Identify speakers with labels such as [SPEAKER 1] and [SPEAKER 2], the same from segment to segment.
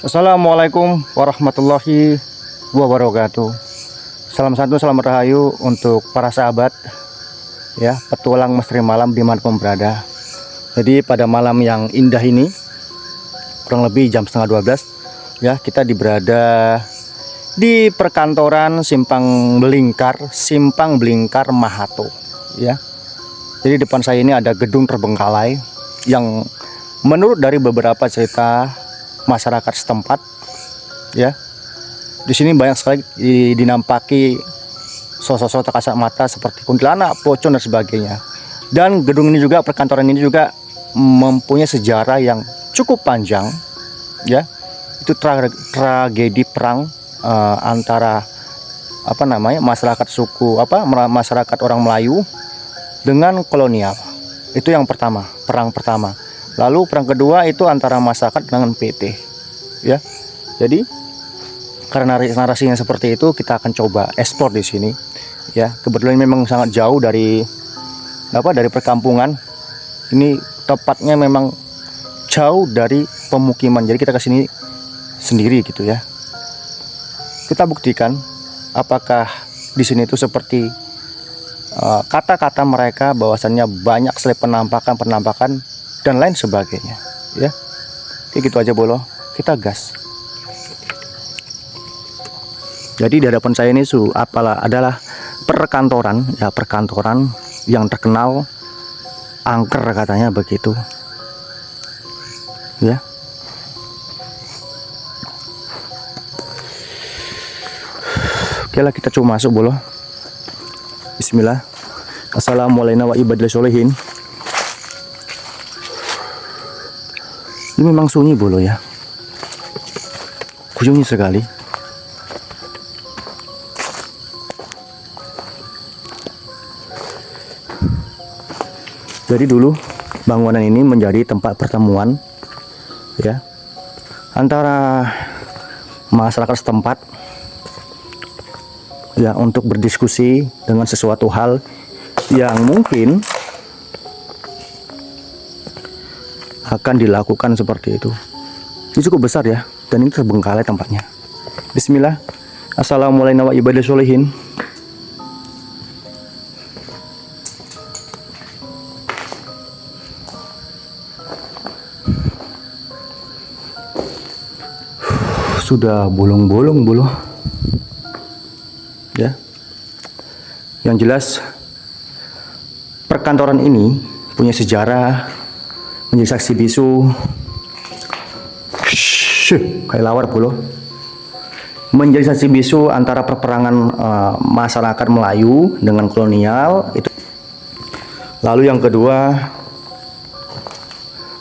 [SPEAKER 1] Assalamualaikum warahmatullahi wabarakatuh. Salam santu, salam rahayu untuk para sahabat ya, petualang misteri malam dimanapun berada. Jadi pada malam yang indah ini, kurang lebih jam setengah 12 ya, kita berada di perkantoran Simpang Belingkar Mahato ya. Jadi depan saya ini ada gedung terbengkalai yang menurut dari beberapa cerita masyarakat setempat ya, di sini banyak sekali dinampaki sosok-sosok tak kasat mata seperti kuntilanak, pocong dan sebagainya. Dan gedung ini juga, perkantoran ini juga mempunyai sejarah yang cukup panjang ya. Itu tragedi perang antara masyarakat masyarakat orang Melayu dengan kolonial. Itu yang pertama, perang pertama. Lalu perang kedua itu antara masyarakat dengan PT ya. Jadi karena narasinya seperti itu, kita akan coba eksplor di sini ya. Kebetulan memang sangat jauh dari perkampungan. Ini tepatnya memang jauh dari pemukiman. Jadi kita ke sini sendiri gitu ya. Kita buktikan apakah di sini itu seperti kata-kata mereka bahwasannya banyak sekali penampakan dan lain sebagainya ya. Kayak gitu aja bolo, kita gas. Jadi di hadapan saya ini adalah perkantoran ya, perkantoran yang terkenal angker katanya begitu ya. Oke lah, kita coba masuk bolo. Bismillah. Assalamualaikum warahmatullahi wabarakatuh. Ini memang sunyi bolo ya, sunyi sekali. Jadi dulu bangunan ini menjadi tempat pertemuan ya antara masyarakat setempat ya, untuk berdiskusi dengan sesuatu hal yang mungkin akan dilakukan seperti itu. Ini cukup besar ya, dan ini terbengkalai tempatnya. Bismillah. Assalamualaikum warahmatullahi wabarakatuh. Sudah bolong-bolong bolo ya. Yang jelas perkantoran ini punya sejarah, menjadi saksi bisu. Kayak lawar bolo. Menjadi saksi bisu antara perperangan masyarakat Melayu dengan kolonial itu. Lalu yang kedua,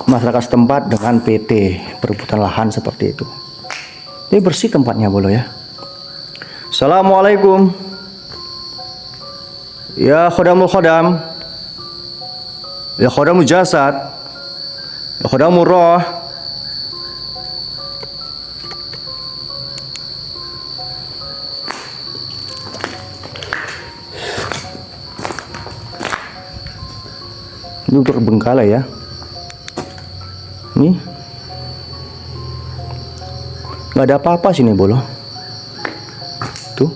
[SPEAKER 1] masyarakat setempat dengan PT, perebutan lahan seperti itu. Ini bersih tempatnya bolo ya. Assalamualaikum ya khodamul khodam, ya khodamul jasad, ya khodamul roh. Ini terbengkalai ya. Nih nggak ada apa-apa sini bolo. Tuh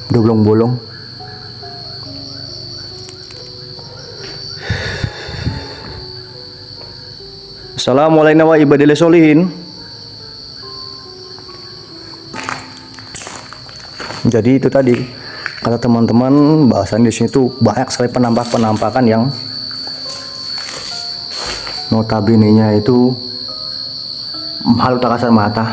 [SPEAKER 1] udah bolong-bolong. Assalamualaikum warahmatullahi wabarakatuh. Jadi itu tadi kata teman-teman, bahasan di sini tuh banyak sekali penampakan yang notabene-nya itu makhluk tak kasat mata.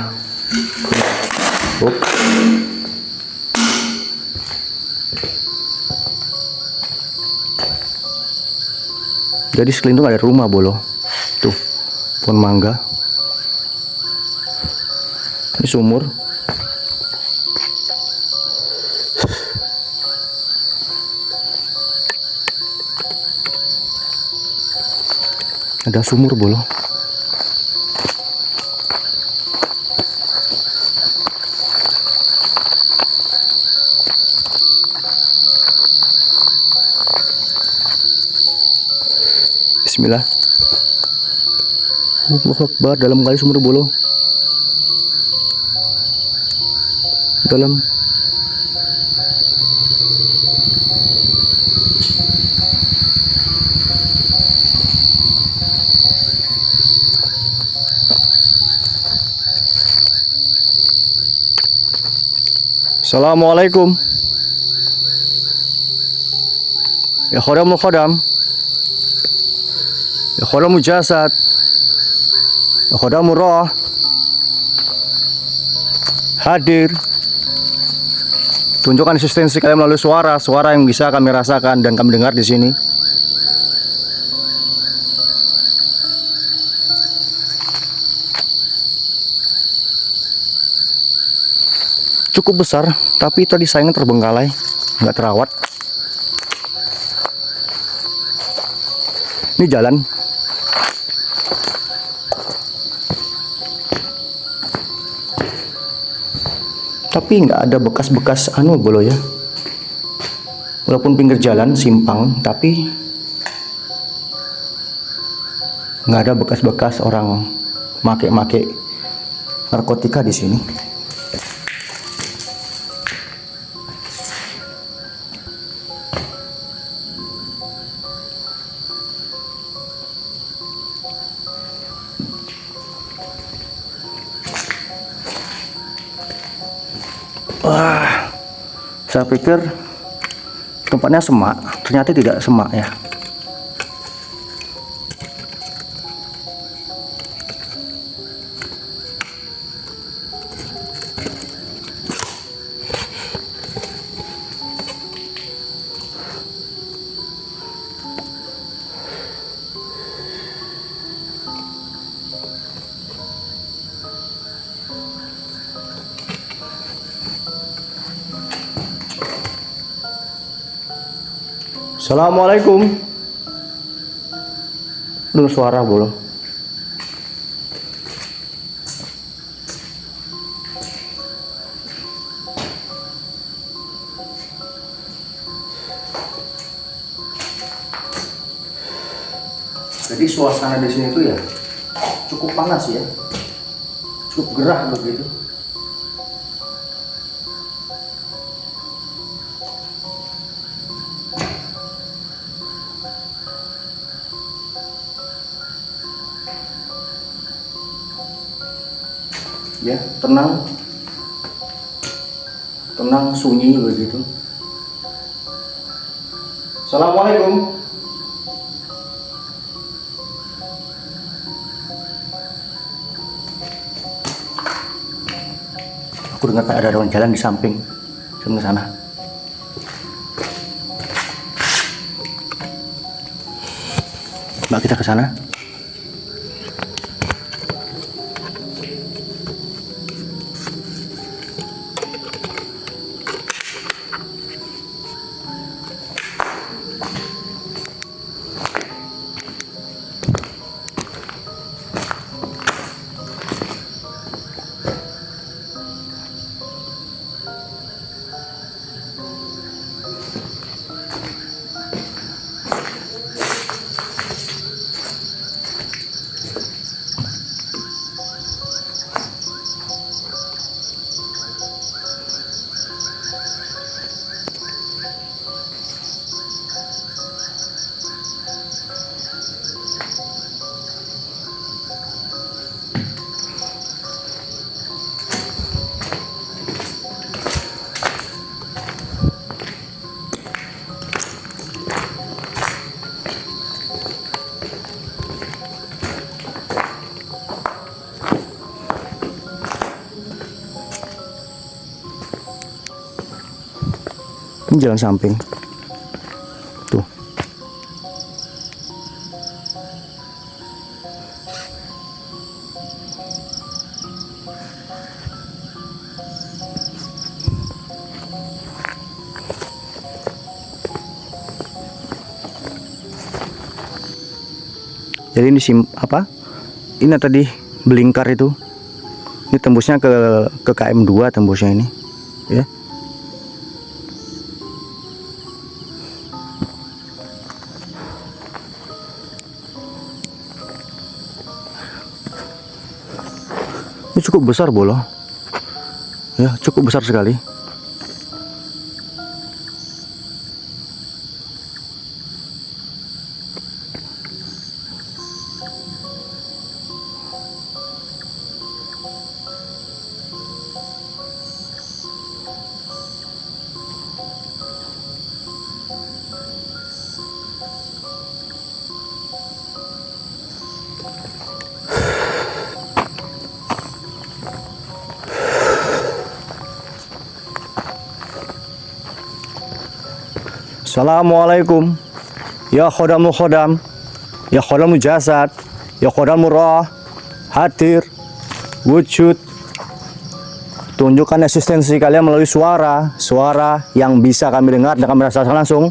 [SPEAKER 1] Jadi sekeliling tuh ada rumah bolo. Tuh pohon mangga. Ini sumur. Ada sumur bolo. Bismillah. Allahu Akbar, dalam kali sumur bolo. Dalam. Assalamualaikum. Ya khodamul khodam. Ya khodamul jasad. Ya khodamul roh. Hadir. Tunjukkan eksistensi kalian melalui suara yang bisa kami rasakan dan kami dengar di sini. Cukup besar, tapi tadi sayangnya terbengkalai, nggak terawat. Ini jalan. Tapi nggak ada bekas-bekas bolo ya. Walaupun pinggir jalan simpang, tapi nggak ada bekas-bekas orang make narkotika di sini. Wah, saya pikir tempatnya semak, ternyata tidak semak ya. Assalamualaikum. Dengar suara belum? Jadi suasana di sini tuh ya cukup panas ya, cukup gerah begitu. Ya, tenang, sunyi begitu. Assalamualaikum. Aku dengar kayak ada orang jalan di samping sebelah sana. Mbak, kita ke sana. Ini jalan samping. Tuh. Jadi ini ini tadi belingkar itu. Ini tembusnya ke KM2 tembusnya ini, ya. Ini cukup besar bolo. Ya, cukup besar sekali. Assalamualaikum. Ya khodamul khodam, ya khodamul jasad, ya khodamul roh, hadir, wujud. Tunjukkan eksistensi kalian melalui suara yang bisa kami dengar dan kami rasakan langsung.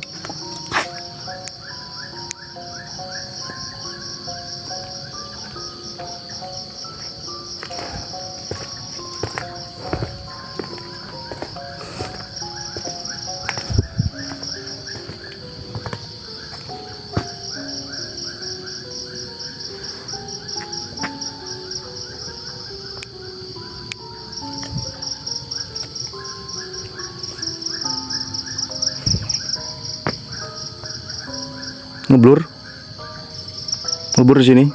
[SPEAKER 1] Ngeblur di sini.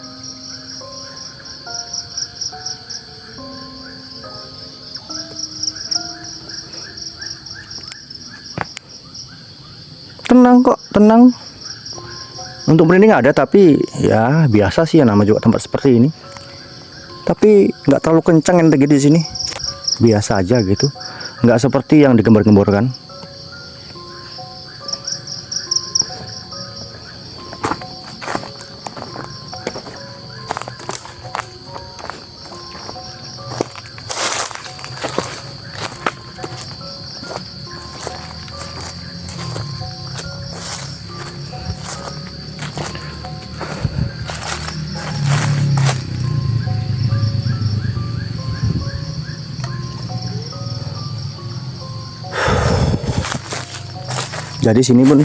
[SPEAKER 1] Tenang kok, tenang. Untuk merinding ada, tapi ya biasa sih ya, nama juga tempat seperti ini. Tapi nggak terlalu kencang yang terjadi di sini. Biasa aja gitu. Nggak seperti yang digembar-gemborkan. Jadi sini pun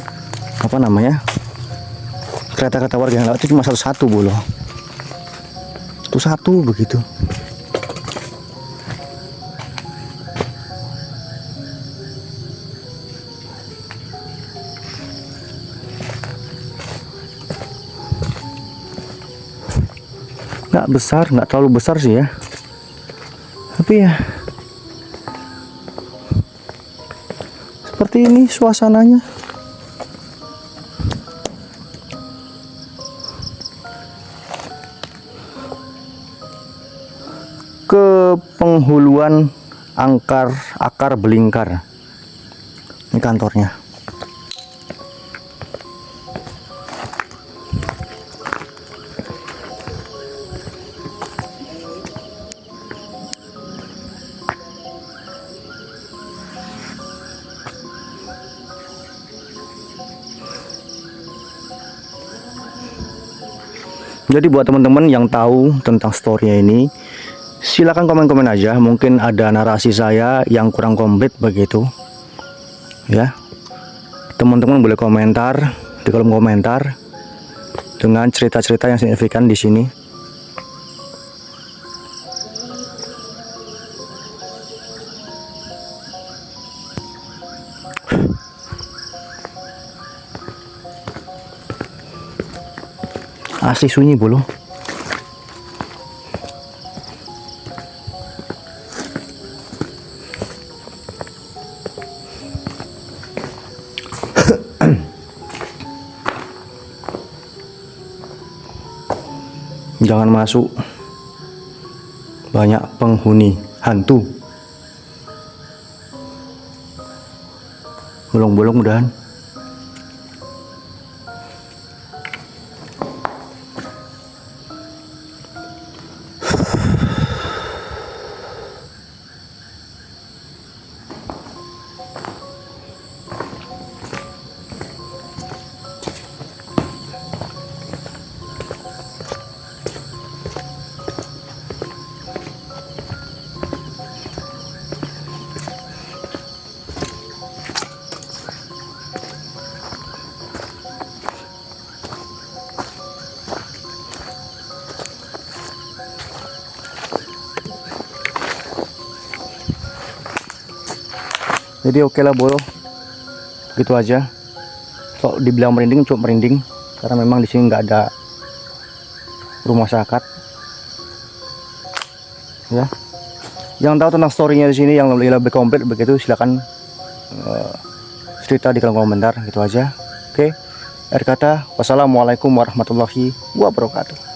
[SPEAKER 1] apa namanya, kereta-kereta warga yang lewat itu cuma satu-satu bolo. Itu satu begitu. Nggak besar, nggak terlalu besar sih ya. Tapi ya seperti ini suasananya. Ke penghuluan akar belingkar. Ini kantornya. Jadi buat teman-teman yang tahu tentang story-nya ini, silakan komen-komen aja. Mungkin ada narasi saya yang kurang komplit begitu. Ya. Teman-teman boleh komentar di kolom komentar dengan cerita-cerita yang signifikan di sini. Asli sunyi bolo. Jangan masuk, banyak penghuni hantu. Bolong-bolong udahan. Jadi oke lah bro, gitu aja. Kalau dibilang merinding cuma merinding karena memang di sini nggak ada rumah masyarakat ya. Yang tahu tentang storynya di sini yang lebih komplit begitu silakan cerita di kolom komentar. Gitu aja. Oke, akhir kata wassalamualaikum warahmatullahi wabarakatuh.